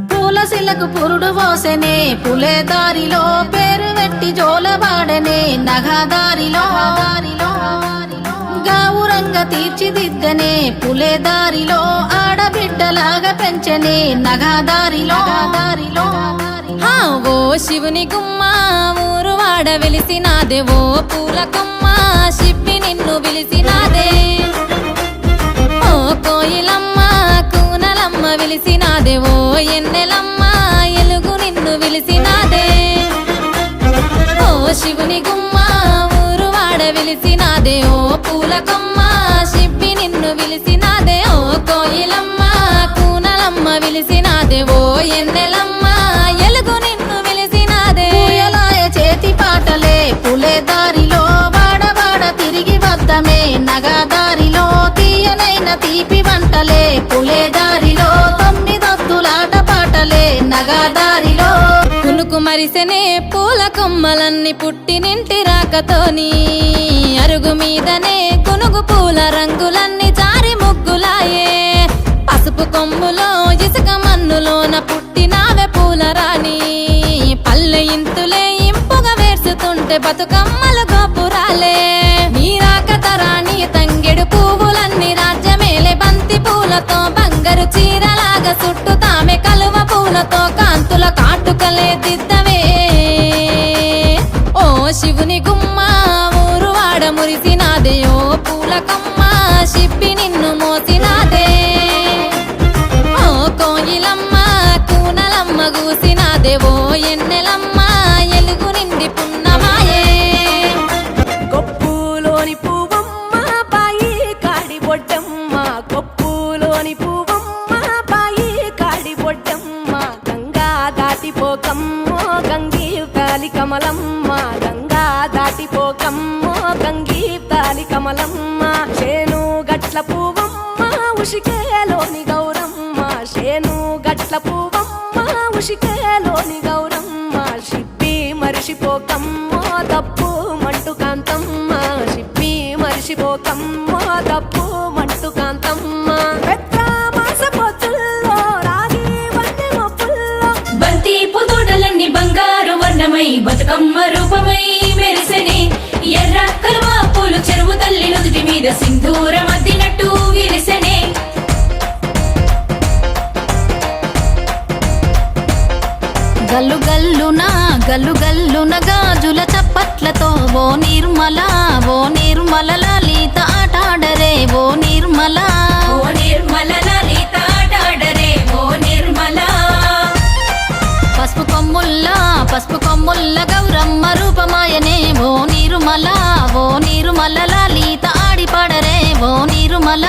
పూలశిలకు పురుడు పోసెనే పులే దారిలో పేరు వెట్టి జోలబాడనే నగదారిలో గావురంగా తీర్చిదిద్దనే పులే దారిలో ఆడబిడ్డలాగా పెంచనే నగదారిలో ఓ శివుని గుమ్మ ఊరు వాడ వెలిసినాదే ఓ పూల కొమ్మ శిప్పి నిన్ను పిలిసినాదే ఓ కోయిలమ్మ కూనలమ్మ విలిసినాదే ఓ ఎన్నెలమ్మ ఎలుగు నిన్ను విలిసినాదే ఓ శివుని గుమ్మ ఊరు వాడ వెలిసినాదే ఓ పూల కొమ్మ శిప్పి నిన్ను విలిసినాదే ఓ కోయిలమ్మ కూనలమ్మ విలిసినాదే ఓ ఎన్నెలమ్మ ఎలుగు నిన్ను విలిసినాదే పూయలాయ చేతి పాటలే పులే దారిలో వాడవాడ తిరిగి వద్దమే నగదారిలో తీయనైన తీపి వంటలే పులే దారిలో తొమ్మిదొత్తులాట పాటలే నగదారిలో కునుకు మరిసెనే పూల కొమ్మలన్నీ పుట్టినింటి రాకతోని అరుగు మీదనే కునుగు పూల రంగులన్నీ జారి ముగ్గులాయే పసుపు కొమ్ములో ఇసుక మన్నులోన పుట్టినావే పూల రాణి పల్లె ఇంతులే ఇంపుగా వేర్చుతుంటే బతుకమ్మలు గోపురాలే నీరాకతరాణి తంగెడు పువ్వులన్నీ రాజ్యమేలే బంతి పూలతో బంగారు చీరలాగా చుట్టూ తామె కలువ పూలతో కాంతుల కాటుకలే దిద్దవే ఓ శివుని గుమ్మ ఊరు వాడ మురిసినాదే ఓ పూల కొమ్మ శిప్పి నిన్ను మోసినాదే ఓ కోయిలమ్మ కూనలమ్మ గూసినాదే ఓ ఎన్నెలమ్మ ఎలుగు నిండి పున్నమాయే కొప్పులోని పువ్వమ్మ పాయి కాడి బొడ్డమ్మ కొప్పులోని పువ్వమ్మ పాయి కాడి బొడ్డమ్మ గంగా దాటిపోకమ్మో గంగీ తాలి కమలమ్మ గంగా దాటిపోకమ్మో గంగీ తాలి కమలమ్మ శేను గట్ల పువ్వమ్మ ఉషికేలోని గౌరమ్మ శేను గట్ల పువ్వమ్మ ఉషికేలోని గౌరమ్మ శిప్పి మరిషిపోకమ్మో తప్పు మంటు కాంతమ్మ శిప్పి మరిషిపోకమ్మో తప్పు మంటు కాంతమ్మ పెద్ద పొత్తుల్లో రాగి వన్నె మొప్పుల్లో బంతి పుతోటలన్నీ బంగారు వర్ణమై బతుకమ్మ రూపమై మెరిసెనే ఎర్ర కలువ పూలు చెరువు తల్లి నుదుటి మీద సింధూరం అద్దినట్టు విరిసెనే గల్లు గల్లున గాజుల చప్పట్లతో ఓ నిర్మల లలిత ఆటాడరే ఓ నిర్మల ఓ నిర్మల లలిత ఆటాడరే ఓ నిర్మల పసుపు కొమ్ముల్ల గౌరమ్మ రూపమాయనే ఓ నిర్మల లలిత ఆడిపాడరే ఓ నిర్మల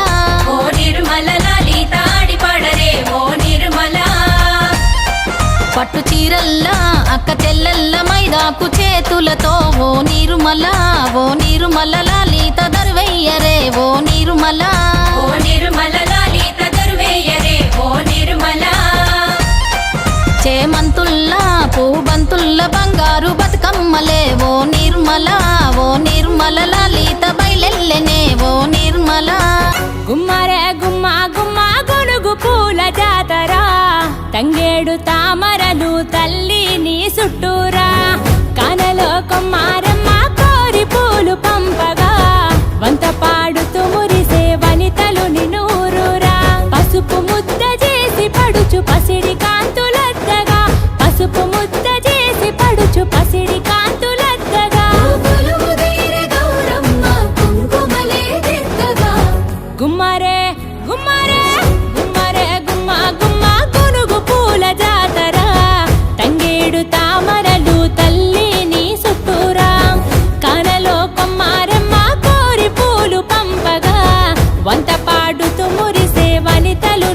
ఓ నిర్మల లలిత ఆడిపాడరే ఓ నిర్మల పట్టు చీరల్లా అక్క చెల్లెల్ల మైదాకు చేతులతో ఓ నిర్మల లలిత దర్వయ్యరే ఓ నిర్మల ఓ నిర్మల లలిత దర్వేయరే ఓ నిర్మల చేమంతుల్లా పూబంతుల్ల బంగారు బతుకమ్మలే ఓ నిర్మల లలిత బయలెల్లెనే ఓ నిర్మల గుమ్మరే గుమ్మ గుమ్మ గొనుగు పూల జాతర తంగేడు తామరలు తల్లి నీ చుట్టూరా కానలో కొమ్మారమ్మ కోరి పూలు పంపగా వంత పాడుతూ మురిసే వనితలు నినూరురా పసుపు ముద్ద చేసి పడుచు పసిడి కాంతులద్దగా పసుపు ముద్ద చేసి పడుచు పసిడి కాంతులద్దగా గుమ్మరే గుమ్మరే గుమ్మరే గుమ్మ గుమ్మ గునుగు పూల జాతర తంగేడు తామరలు తల్లి నీ చుట్టూరా కానలో కొమ్మారమ్మ కోరి పూలు పంపగా వంత పాడుతూ మురిసే వనితలు